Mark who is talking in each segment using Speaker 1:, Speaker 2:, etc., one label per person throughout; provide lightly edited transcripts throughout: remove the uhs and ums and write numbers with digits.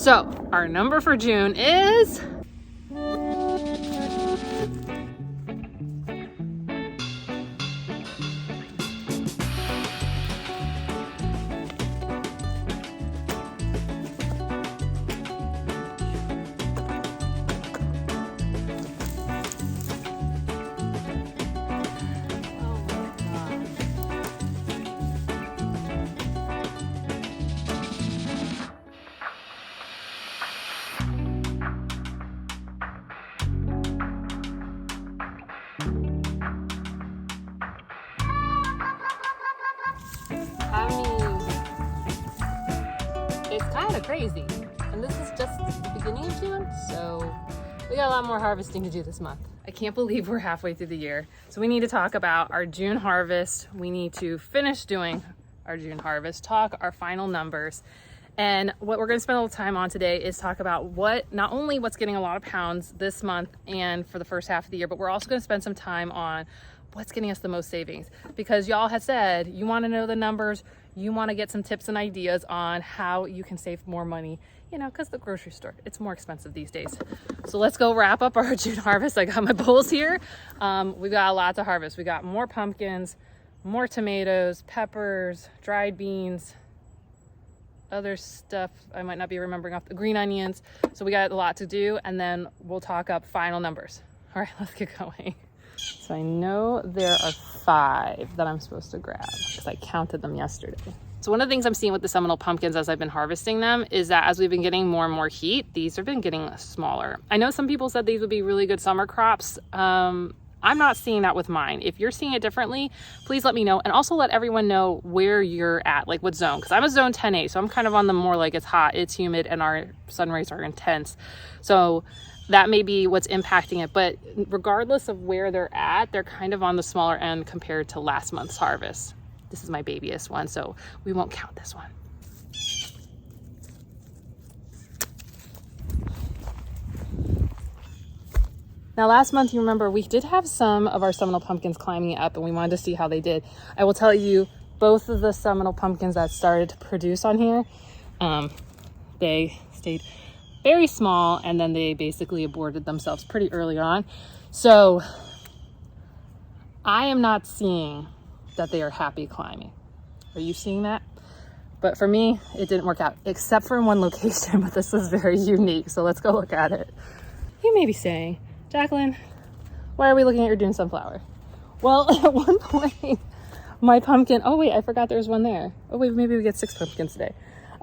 Speaker 1: So our number for June is it's kind of crazy, and this is just the beginning of June, so we got a lot more harvesting to do this month. I can't believe we're halfway through the year, so we need to talk about our June harvest. We need to finish doing our June harvest, talk our final numbers, and what we're going to spend a little time on today is talk about not only what's getting a lot of pounds this month and for the first half of the year, but we're also going to spend some time on what's getting us the most savings, because y'all had said you want to know the numbers, you want to get some tips and ideas on how you can save more money, you know, because the grocery store, it's more expensive these days. So let's go wrap up our June harvest. I got my bowls here. We've got a lot to harvest. We got more pumpkins, more tomatoes, peppers, dried beans, other stuff I might not be remembering off, the green onions. So we got a lot to do, and then we'll talk up final numbers. All right, let's get going. So I know there are 5 that I'm supposed to grab because I counted them yesterday. So one of the things I'm seeing with the Seminole pumpkins as I've been harvesting them is that as we've been getting more and more heat, these have been getting smaller. I know some people said these would be really good summer crops. I'm not seeing that with mine. If you're seeing it differently, please let me know, and also let everyone know where you're at, like what zone, because I'm a zone 10A, so I'm kind of on the more like it's hot, it's humid, and our sun rays are intense. So that may be what's impacting it, but regardless of where they're at, they're kind of on the smaller end compared to last month's harvest. This is my babyest one, so we won't count this one. Now last month, you remember, we did have some of our Seminole pumpkins climbing up, and we wanted to see how they did. I will tell you, both of the Seminole pumpkins that started to produce on here, they stayed very small, and then they basically aborted themselves pretty early on. So I am not seeing that they are happy climbing. Are you seeing that? But for me, it didn't work out, except for in one location, but this was very unique. So let's go look at it. You may be saying, Jacqueline, why are we looking at your Dune sunflower? Well, at one point, my pumpkin, oh wait, I forgot there was one there. Oh wait, maybe we get 6 pumpkins today.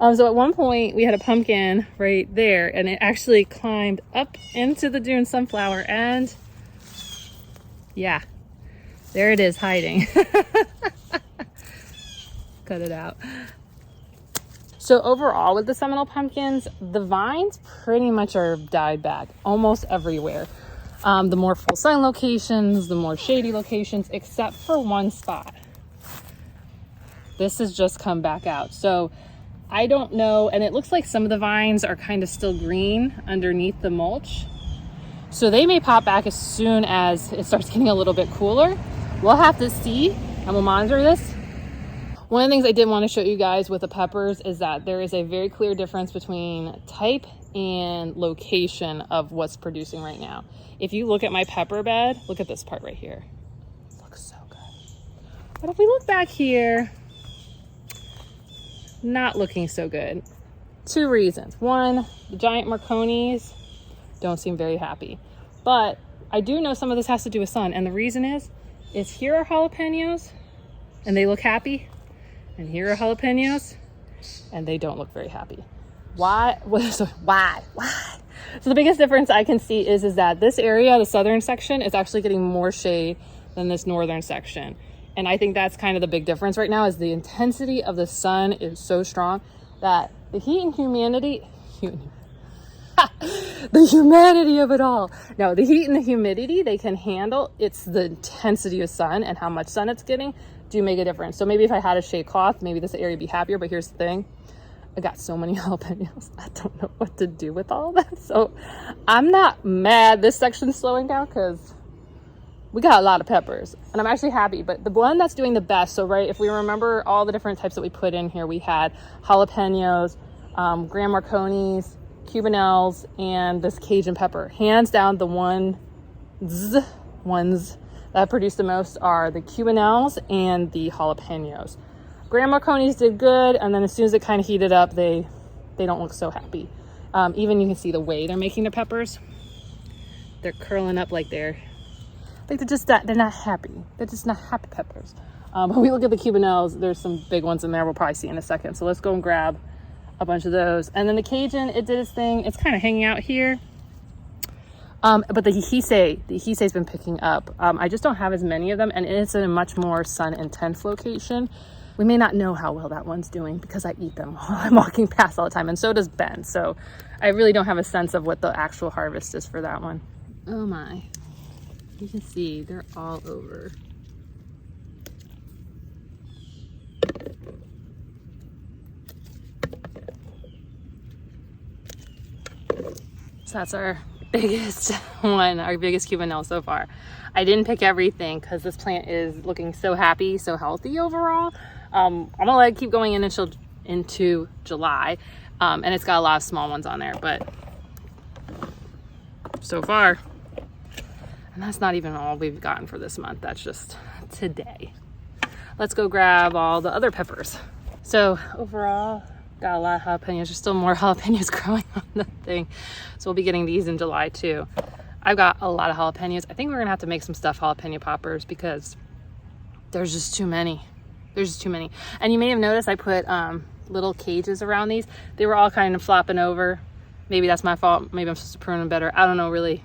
Speaker 1: So at one point we had a pumpkin right there, and it actually climbed up into the Dune sunflower, and yeah, there it is hiding. Cut it out. So overall with the Seminole pumpkins, the vines pretty much are died back almost everywhere. The more full sun locations, the more shady locations, except for one spot. This has just come back out. So I don't know, and it looks like some of the vines are kind of still green underneath the mulch. So they may pop back as soon as it starts getting a little bit cooler. We'll have to see, and we'll monitor this. One of the things I did want to show you guys with the peppers is that there is a very clear difference between type and location of what's producing right now. If you look at my pepper bed, look at this part right here. It looks so good. But if we look back here, not looking so good. 2 reasons. One, the giant Marconis don't seem very happy. But I do know some of this has to do with sun, and the reason is here are jalapenos, and they look happy, and here are jalapenos, and they don't look very happy. Why? Why? So the biggest difference I can see is that this area, the southern section, is actually getting more shade than this northern section. And I think that's kind of the big difference right now, is the intensity of the sun is so strong that the heat and humidity, the humanity of it all. No, the heat and the humidity they can handle. It's the intensity of sun and how much sun it's getting do make a difference. So maybe if I had a shade cloth, maybe this area would be happier. But here's the thing. I got so many jalapenos. I don't know what to do with all of that. So I'm not mad this section's slowing down because we got a lot of peppers, and I'm actually happy. But the one that's doing the best, so right, if we remember all the different types that we put in here, we had jalapenos, Grand Marconis, Cubanelles, and this Cajun pepper. Hands down, the ones that produce the most are the Cubanelles and the jalapenos. Grand Marconis did good, and then as soon as it kind of heated up, they don't look so happy. Even you can see the way they're making their peppers. They're curling up like they're not happy. They're just not happy peppers. But we look at the Cubanelles, there's some big ones in there we'll probably see in a second. So let's go and grab a bunch of those. And then the Cajun, it did its thing. It's kind of hanging out here. But the Hisei's been picking up. I just don't have as many of them, and it's in a much more sun intense location. We may not know how well that one's doing because I eat them while I'm walking past all the time, and so does Ben. So I really don't have a sense of what the actual harvest is for that one. Oh my, you can see they're all over. So that's our biggest one, our biggest Cubanelle so far. I didn't pick everything because this plant is looking so happy, so healthy overall. I'm gonna let it keep going in into July, and it's got a lot of small ones on there, but so far, and that's not even all we've gotten for this month. That's just today. Let's go grab all the other peppers. So overall, got a lot of jalapenos. There's still more jalapenos growing on the thing, so we'll be getting these in July too. I've got a lot of jalapenos. I think we're gonna have to make some stuffed jalapeno poppers because there's just too many. There's just too many. And you may have noticed I put little cages around these. They were all kind of flopping over. Maybe that's my fault. Maybe I'm supposed to prune them better. I don't know really.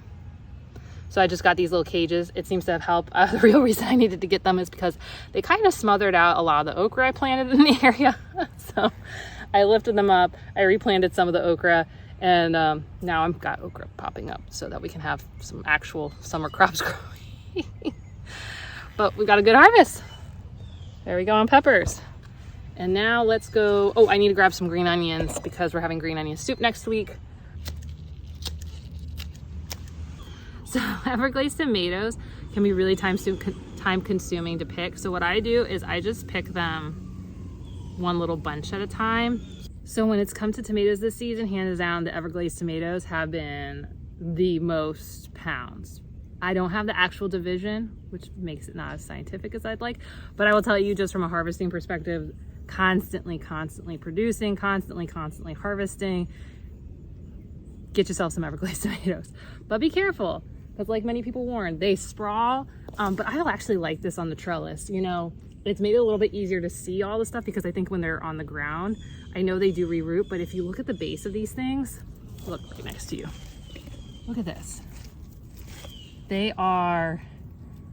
Speaker 1: So I just got these little cages. It seems to have helped. The real reason I needed to get them is because they kind of smothered out a lot of the okra I planted in the area. So I lifted them up. I replanted some of the okra, and now I've got okra popping up so that we can have some actual summer crops growing. But we got a good harvest. There we go on peppers. And now let's go. Oh, I need to grab some green onions because we're having green onion soup next week. So Everglades tomatoes can be really time consuming to pick. So what I do is I just pick them one little bunch at a time. So when it's come to tomatoes this season, hands down, the Everglades tomatoes have been the most pounds. I don't have the actual division, which makes it not as scientific as I'd like, but I will tell you just from a harvesting perspective, constantly producing, constantly harvesting. Get yourself some Everglades tomatoes, but be careful because like many people warn, they sprawl, but I actually like this on the trellis. You know, it's made it a little bit easier to see all the stuff because I think when they're on the ground, I know they do reroot, but if you look at the base of these things, look right next to you, look at this. They are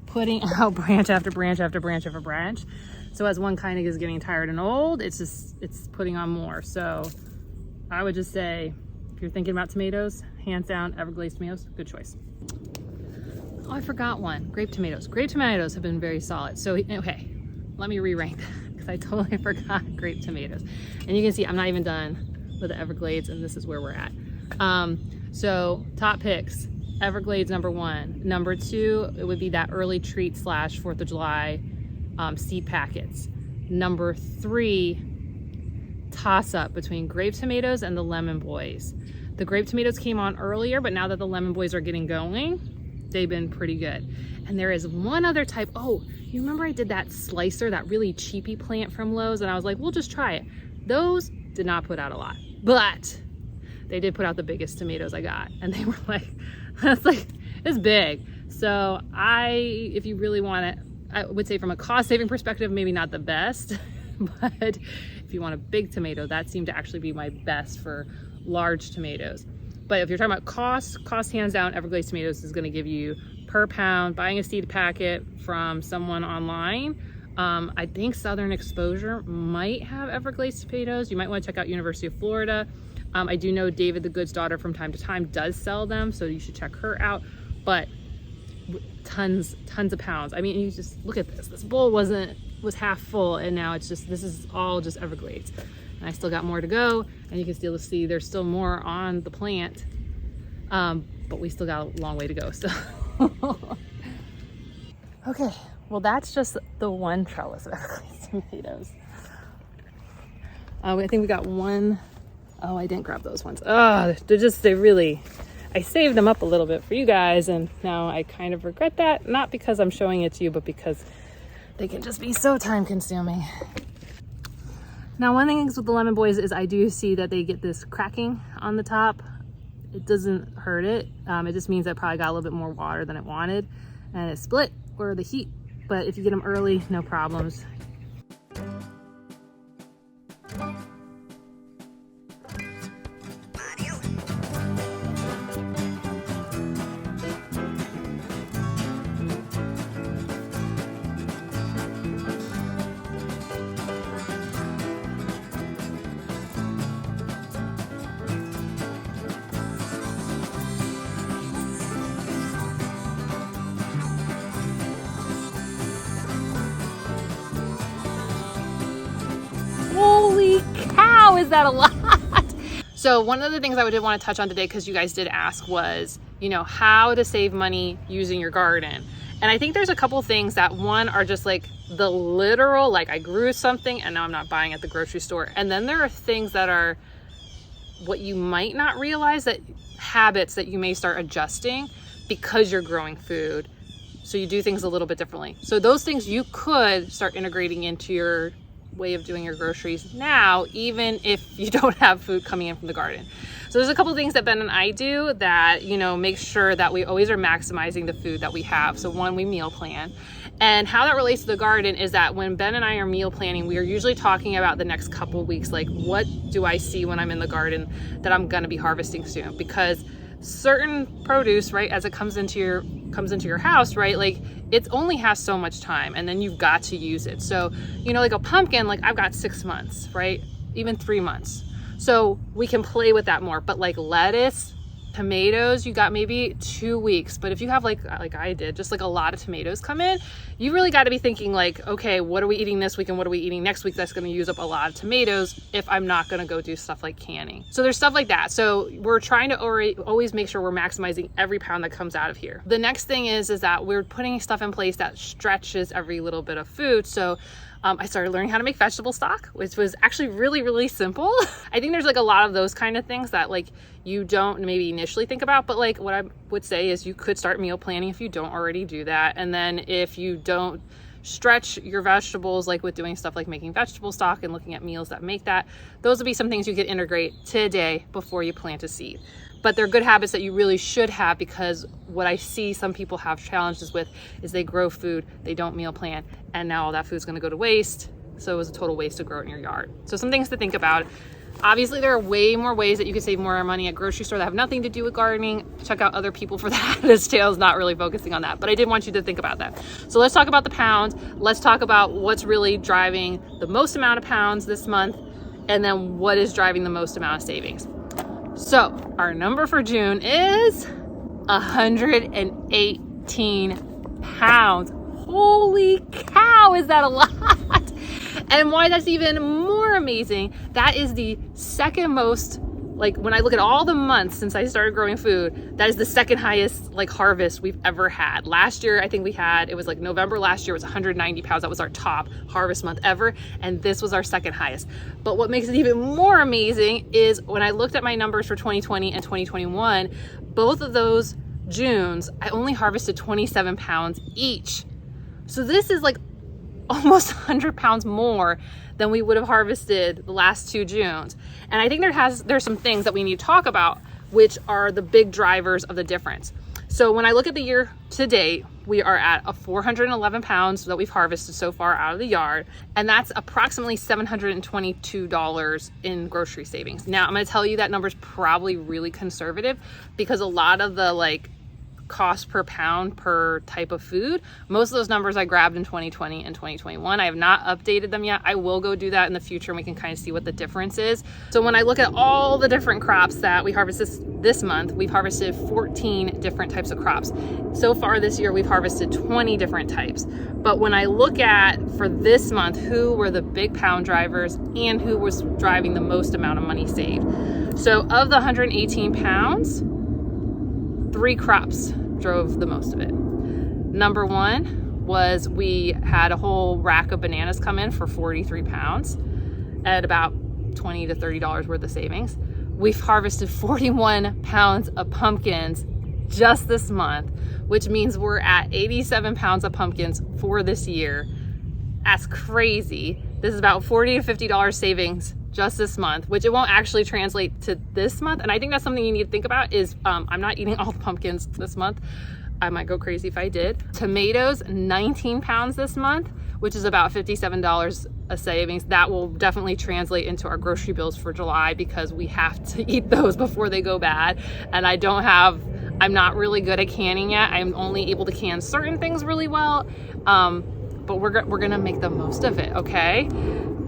Speaker 1: putting out branch after branch after branch after branch. So as one kind of is getting tired and old, it's putting on more. So I would just say, if you're thinking about tomatoes, hands down, Everglades tomatoes, good choice. Oh, I forgot one, grape tomatoes. Grape tomatoes have been very solid. So, okay, let me re-rank because I totally forgot grape tomatoes. And you can see I'm not even done with the Everglades, and this is where we're at. So top picks. Everglades #1. #2, it would be that early treat / 4th of July seed packets. #3, toss up between grape tomatoes and the lemon boys. The grape tomatoes came on earlier, but now that the lemon boys are getting going, they've been pretty good. And there is one other type. Oh, you remember I did that slicer, that really cheapy plant from Lowe's, and I was like, we'll just try it. Those did not put out a lot, but they did put out the biggest tomatoes I got, and they were like, that's like, it's big. So if you really want it, I would say from a cost saving perspective, maybe not the best, but if you want a big tomato, that seemed to actually be my best for large tomatoes. But if you're talking about cost hands down, Everglades tomatoes is gonna give you per pound, buying a seed packet from someone online. I think Southern Exposure might have Everglades tomatoes. You might wanna check out University of Florida. I do know David the Good's daughter from time to time does sell them, so you should check her out. But tons of pounds. I mean, you just look at this. This bowl was half full, and now this is all just Everglades. And I still got more to go, and you can still see there's still more on the plant, but we still got a long way to go. So, okay, well that's just the one trellis of Everglades tomatoes. I think we got one Oh, I didn't grab those ones. Oh, they really, I saved them up a little bit for you guys, and now I kind of regret that. Not because I'm showing it to you, but because they can just be so time consuming. Now, one thing with the lemon boys is I do see that they get this cracking on the top. It doesn't hurt it. It just means I probably got a little bit more water than it wanted and it split or the heat. But if you get them early, no problems. Holy cow, is that a lot? So one of the things I did want to touch on today, because you guys did ask, was, you know, how to save money using your garden. And I think there's a couple things that, one, are just like the literal, like I grew something and now I'm not buying at the grocery store. And then there are things that are what you might not realize, that habits that you may start adjusting because you're growing food. So you do things a little bit differently. So those things you could start integrating into your way of doing your groceries now, even if you don't have food coming in from the garden. So there's a couple things that Ben and I do that, you know, make sure that we always are maximizing the food that we have. So one, we meal plan. And how that relates to the garden is that when Ben and I are meal planning, we are usually talking about the next couple weeks, like what do I see when I'm in the garden that I'm going to be harvesting soon? Because certain produce, right, as it comes into your house, right, like it only has so much time and then you've got to use it. So, you know, like a pumpkin, like I've got 6 months, right, even 3 months. So we can play with that more. But like lettuce, tomatoes, you got maybe 2 weeks. But if you have like I did, just like a lot of tomatoes come in, you really got to be thinking like, okay, what are we eating this week and what are we eating next week that's going to use up a lot of tomatoes if I'm not going to go do stuff like canning. So there's stuff like that. So we're trying to always make sure we're maximizing every pound that comes out of here. The next thing is that we're putting stuff in place that stretches every little bit of food. So I started learning how to make vegetable stock, which was actually really, really simple. I think there's like a lot of those kind of things that like you don't maybe initially think about, but like what I would say is you could start meal planning if you don't already do that. And then if you don't stretch your vegetables, like with doing stuff like making vegetable stock and looking at meals that make that, those would be some things you could integrate today before you plant a seed. But they're good habits that you really should have, because what I see some people have challenges with is they grow food, they don't meal plan, and now all that food's gonna go to waste. So it was a total waste to grow it in your yard. So some things to think about. Obviously, there are way more ways that you can save more money at grocery store that have nothing to do with gardening. Check out other people for that. This channel is not really focusing on that, but I did want you to think about that. So let's talk about the pounds. Let's talk about what's really driving the most amount of pounds this month, and then what is driving the most amount of savings. So our number for June is 118 pounds. Holy cow, is that a lot? And why that's even more amazing, that is the second most, like when I look at all the months since I started growing food, that is the second highest like harvest we've ever had. Last year, I think it was like November last year was 190 pounds. That was our top harvest month ever. And this was our second highest. But what makes it even more amazing is when I looked at my numbers for 2020 and 2021, both of those Junes, I only harvested 27 pounds each. So this is like almost 100 pounds more than we would have harvested the last 2 Junes. And I think there's some things that we need to talk about, which are the big drivers of the difference. So when I look at the year to date, we are at 411 pounds that we've harvested so far out of the yard. And that's approximately $722 in grocery savings. Now I'm gonna tell you that number's probably really conservative, because a lot of the like cost per pound per type of food, most of those numbers I grabbed in 2020 and 2021. I have not updated them yet. I will go do that in the future and we can kind of see what the difference is. So when I look at all the different crops that we harvest this month, we've harvested 14 different types of crops. So far this year, we've harvested 20 different types. But when I look at for this month, who were the big pound drivers and who was driving the most amount of money saved. So of the 118 pounds, 3 crops drove the most of it. Number one was we had a whole rack of bananas come in for 43 pounds at about $20 to $30 worth of savings. we've harvested 41 pounds of pumpkins just this month, which means we're at 87 pounds of pumpkins for this year. That's crazy. This is about $40 to $50 savings just this month, which it won't actually translate to this month. And I think that's something you need to think about is I'm not eating all the pumpkins this month. I might go crazy if I did. Tomatoes, 19 pounds this month, which is about $57 a savings. That will definitely translate into our grocery bills for July because we have to eat those before they go bad. And I'm not really good at canning yet. I'm only able to can certain things really well. But we're gonna make the most of it, okay?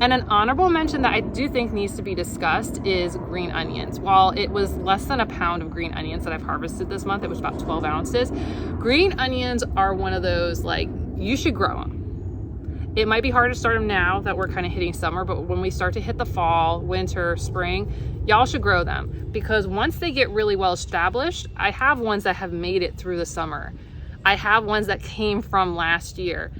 Speaker 1: And an honorable mention that I do think needs to be discussed is green onions. While it was less than a pound of green onions that I've harvested this month, it was about 12 ounces. Green onions are one of those, like, you should grow them. It might be hard to start them now that we're kind of hitting summer, but when we start to hit the fall, winter, spring, y'all should grow them because once they get really well established, I have ones that have made it through the summer. I have ones that came from last year.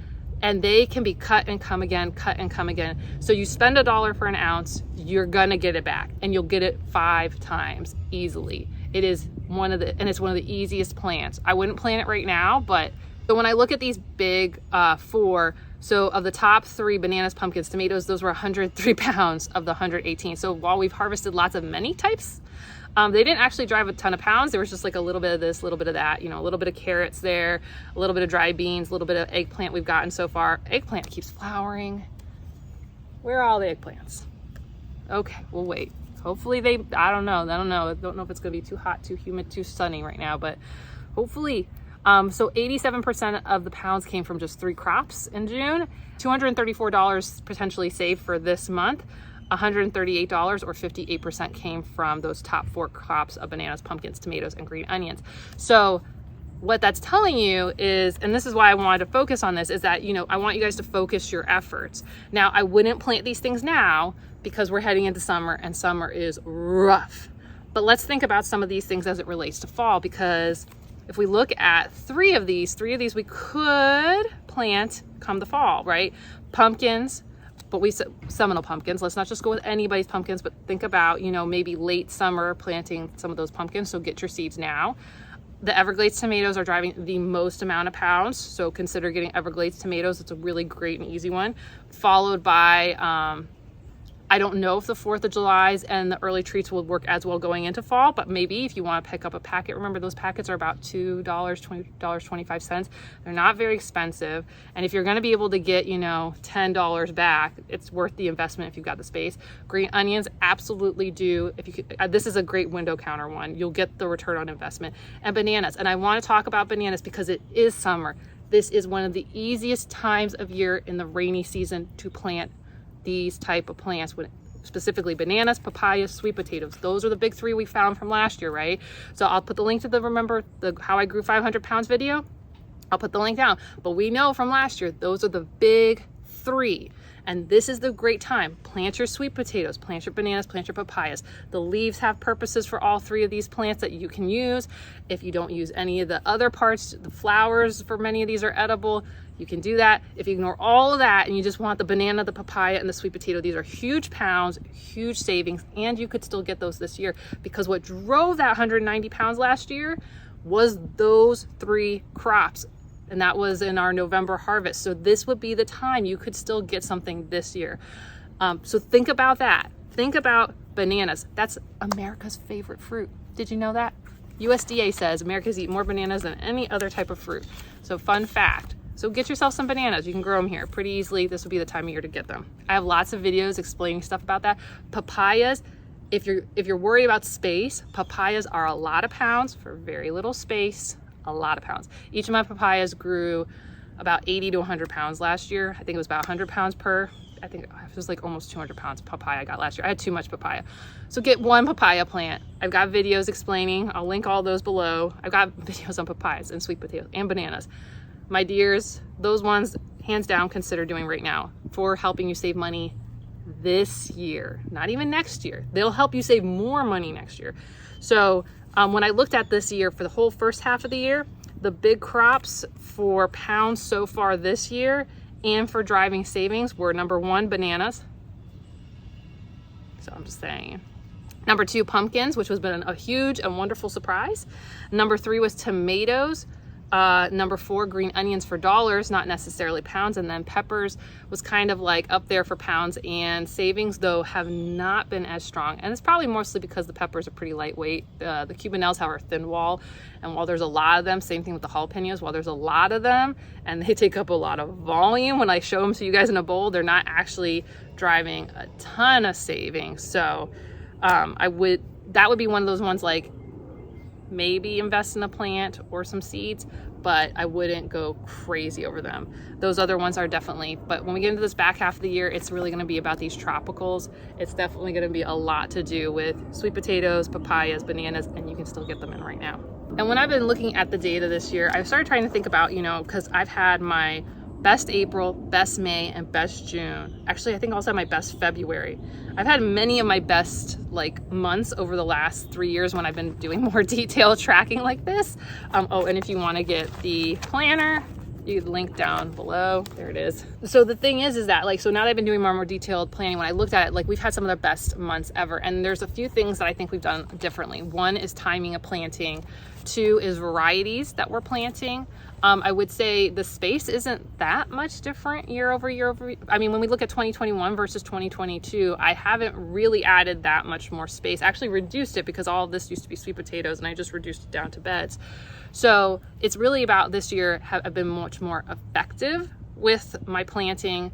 Speaker 1: And they can be cut and come again, cut and come again. So you spend $1 for an ounce, you're gonna get it back and you'll get it 5 times easily. It's one of the easiest plants. I wouldn't plant it right now, but so when I look at these big 4, so of the top 3, bananas, pumpkins, tomatoes, those were 103 pounds of the 118. So while we've harvested lots of many types, they didn't actually drive a ton of pounds. There was just like a little bit of this, a little bit of that, a little bit of carrots there, a little bit of dry beans, a little bit of eggplant we've gotten so far. Eggplant keeps flowering. Where are all the eggplants? Okay, we'll wait. Hopefully I don't know. I don't know if it's gonna be too hot, too humid, too sunny right now, but hopefully. So 87% of the pounds came from just 3 crops in June. $234 potentially saved for this month. $138 or 58% came from those top 4 crops of bananas, pumpkins, tomatoes, and green onions. So what that's telling you is, and this is why I wanted to focus on this, is that, I want you guys to focus your efforts. Now, I wouldn't plant these things now because we're heading into summer and summer is rough. But let's think about some of these things as it relates to fall, because if we look at 3 of these we could plant come the fall, right? Pumpkins, but we said seminal pumpkins. Let's not just go with anybody's pumpkins, but think about, maybe late summer planting some of those pumpkins. So get your seeds now. The Everglades tomatoes are driving the most amount of pounds. So consider getting Everglades tomatoes. It's a really great and easy one. Followed by, I don't know if the 4th of July's and the early treats will work as well going into fall, but maybe if you want to pick up a packet, remember those packets are about $2, $20.25. They're not very expensive. And if you're going to be able to get, $10 back, it's worth the investment if you've got the space. Green onions absolutely do. If you could, this is a great window counter one. You'll get the return on investment. And bananas. And I want to talk about bananas because it is summer. This is one of the easiest times of year in the rainy season to plant these type of plants, specifically bananas, papayas, sweet potatoes. Those are the big 3 we found from last year, right? So I'll put the link to the how I grew 500 pounds video. I'll put the link down. But we know from last year, those are the big 3. And this is the great time. Plant your sweet potatoes, plant your bananas, plant your papayas. The leaves have purposes for all 3 of these plants that you can use. If you don't use any of the other parts, the flowers for many of these are edible. You can do that. If you ignore all of that and you just want the banana, the papaya, and the sweet potato, these are huge pounds, huge savings, and you could still get those this year because what drove that 190 pounds last year was those 3 crops. And that was in our November harvest. So this would be the time you could still get something this year. So think about that. Think about bananas. That's America's favorite fruit. Did you know that? USDA says Americans eat more bananas than any other type of fruit. So fun fact. So get yourself some bananas. You can grow them here pretty easily. This would be the time of year to get them. I have lots of videos explaining stuff about that. Papayas, if you're worried about space, papayas are a lot of pounds for very little space, a lot of pounds. Each of my papayas grew about 80 to 100 pounds last year. I think it was about 100 pounds per. I think it was like almost 200 pounds of papaya I got last year. I had too much papaya. So get 1 papaya plant. I've got videos explaining. I'll link all those below. I've got videos on papayas and sweet potatoes and bananas. My dears, those ones, hands down, consider doing right now for helping you save money this year, not even next year. They'll help you save more money next year. So when I looked at this year for the whole first half of the year, the big crops for pounds so far this year and for driving savings were number 1, bananas. So I'm just saying, Number 2, pumpkins, which has been a huge and wonderful surprise. Number 3 was tomatoes. Number 4, green onions for dollars, not necessarily pounds. And then peppers was kind of like up there for pounds, and savings though have not been as strong. And it's probably mostly because the peppers are pretty lightweight. The cubanelles have a thin wall, and while there's a lot of them, same thing with the jalapenos, while there's a lot of them and they take up a lot of volume, when I show them to you guys in a bowl, they're not actually driving a ton of savings. So that would be one of those ones, like maybe invest in a plant or some seeds, but I wouldn't go crazy over them. Those other ones are definitely, but when we get into this back half of the year, it's really going to be about these tropicals. It's definitely going to be a lot to do with sweet potatoes, papayas, bananas, and you can still get them in right now. And when I've been looking at the data this year, I've started trying to think about, because I've had my best April, best May, and best June. Actually, I think I also had my best February. I've had many of my best months over the last 3 years when I've been doing more detailed tracking like this. Oh, and if you want to get the planner, you can link down below. There it is. So the thing is that so now that I've been doing more detailed planning, when I looked at it, we've had some of the best months ever. And there's a few things that I think we've done differently. 1 is timing of planting. 2 is varieties that we're planting. I would say the space isn't that much different year over year. I mean, when we look at 2021 versus 2022, I haven't really added that much more space. I actually reduced it because all of this used to be sweet potatoes and I just reduced it down to beds. So it's really about this year have been much more effective with my planting,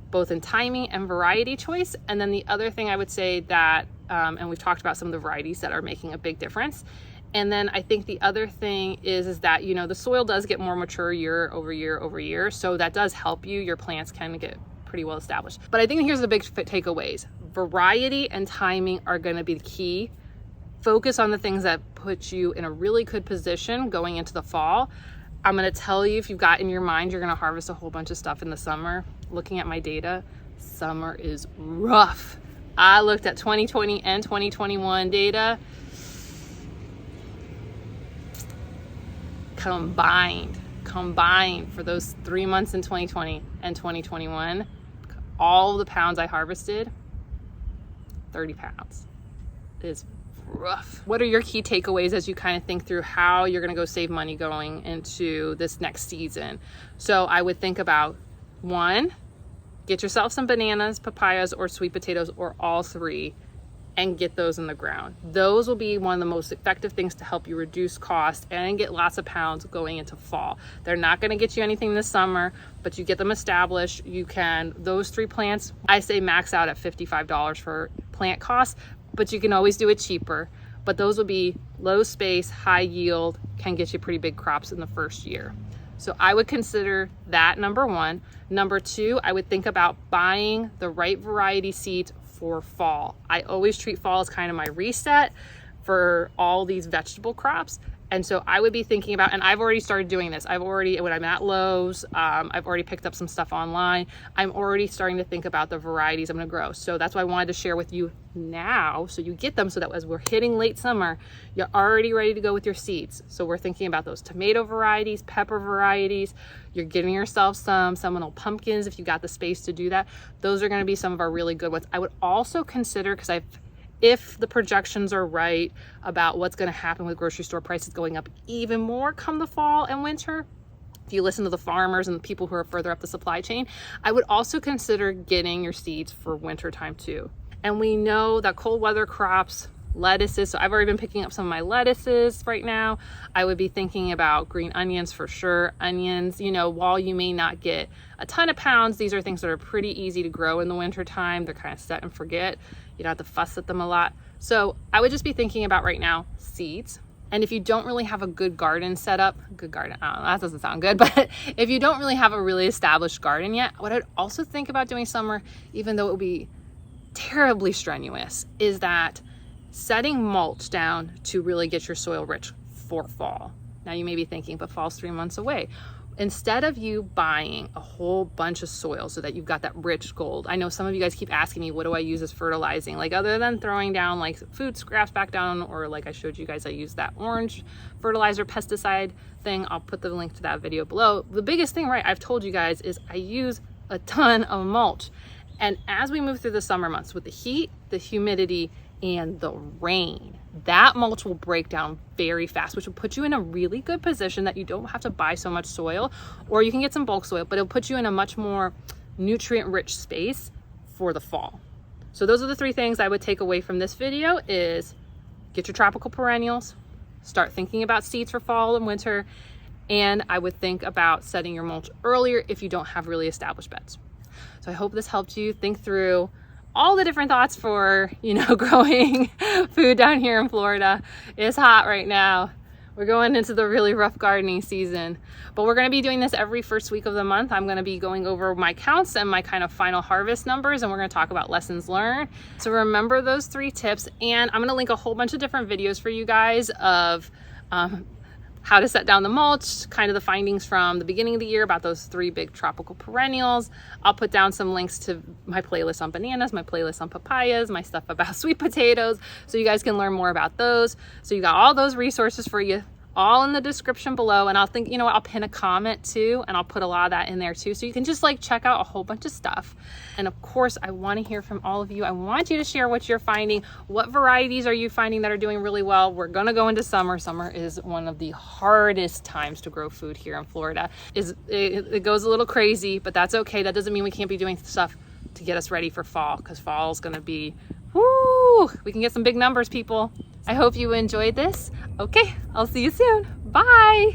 Speaker 1: both in timing and variety choice. And then the other thing I would say that, and we've talked about some of the varieties that are making a big difference. And then I think the other thing is that, the soil does get more mature year over year over year. So that does help you. Your plants can get pretty well established. But I think here's the big takeaways. Variety and timing are going to be the key. Focus on the things that put you in a really good position going into the fall. I'm going to tell you, if you've got in your mind you're going to harvest a whole bunch of stuff in the summer, looking at my data, summer is rough. I looked at 2020 and 2021 data. Combined for those 3 months in 2020 and 2021, all the pounds I harvested, 30 pounds. It is rough. What are your key takeaways as you kind of think through how you're going to go save money going into this next season? So I would think about 1, get yourself some bananas, papayas, or sweet potatoes, or all 3, and get those in the ground. Those will be one of the most effective things to help you reduce cost and get lots of pounds going into fall. They're not going to get you anything this summer, but you get them established. You can, those 3 plants, I say max out at $55 for plant costs, but you can always do it cheaper. But those will be low space, high yield, can get you pretty big crops in the first year. So I would consider that number 1. Number 2, I would think about buying the right variety seeds for fall. I always treat fall as kind of my reset for all these vegetable crops. And so I would be thinking about, and I've already started doing this. When I'm at Lowe's, I've already picked up some stuff online. I'm already starting to think about the varieties I'm going to grow. So that's why I wanted to share with you now, so you get them, so that as we're hitting late summer, you're already ready to go with your seeds. So we're thinking about those tomato varieties, pepper varieties. You're giving yourself some Seminole pumpkins if you got the space to do that. Those are going to be some of our really good ones. I would also consider, because if the projections are right about what's going to happen with grocery store prices going up even more come the fall and winter, if you listen to the farmers and the people who are further up the supply chain, I would also consider getting your seeds for winter time too. And we know that cold weather crops, lettuces, so I've already been picking up some of my lettuces right now. I would be thinking about green onions for sure. Onions, while you may not get a ton of pounds, these are things that are pretty easy to grow in the winter time. They're kind of set and forget. You don't have to fuss at them a lot. So I would just be thinking about right now seeds. And if you don't really have a good garden set up, I don't know, that doesn't sound good, but if you don't really have a really established garden yet, what I'd also think about doing summer, even though it would be terribly strenuous, is that setting mulch down to really get your soil rich for fall. Now you may be thinking, but fall's 3 months away. Instead of you buying a whole bunch of soil so that you've got that rich gold, I know some of you guys keep asking me, what do I use as fertilizing? Other than throwing down food scraps back down, or I showed you guys, I use that orange fertilizer pesticide thing. I'll put the link to that video below. The biggest thing, right, I've told you guys is I use a ton of mulch. And as we move through the summer months with the heat, the humidity, and the rain. That mulch will break down very fast, which will put you in a really good position that you don't have to buy so much soil, or you can get some bulk soil, but it'll put you in a much more nutrient rich space for the fall. So those are the 3 things I would take away from this video: is get your tropical perennials, start thinking about seeds for fall and winter, and I would think about setting your mulch earlier if you don't have really established beds. So I hope this helped you think through all the different thoughts for, growing food down here in Florida. It's hot right now. We're going into the really rough gardening season, but we're going to be doing this every first week of the month. I'm going to be going over my counts and my kind of final harvest numbers, and we're going to talk about lessons learned. So remember those 3 tips, and I'm going to link a whole bunch of different videos for you guys of how to set down the mulch, kind of the findings from the beginning of the year about those 3 big tropical perennials. I'll put down some links to my playlist on bananas, my playlist on papayas, my stuff about sweet potatoes, so you guys can learn more about those. So you got all those resources for you all in the description below, and I'll I'll pin a comment too, and I'll put a lot of that in there too, so you can just check out a whole bunch of stuff. And of course, I want to hear from all of you. I want you to share what you're finding. What varieties are you finding that are doing really well? We're gonna go into summer. Summer is one of the hardest times to grow food here in Florida. It goes a little crazy, but that's okay. That doesn't mean we can't be doing stuff to get us ready for fall, because fall is gonna be, woo, we can get some big numbers, people. I hope you enjoyed this. Okay, I'll see you soon. Bye.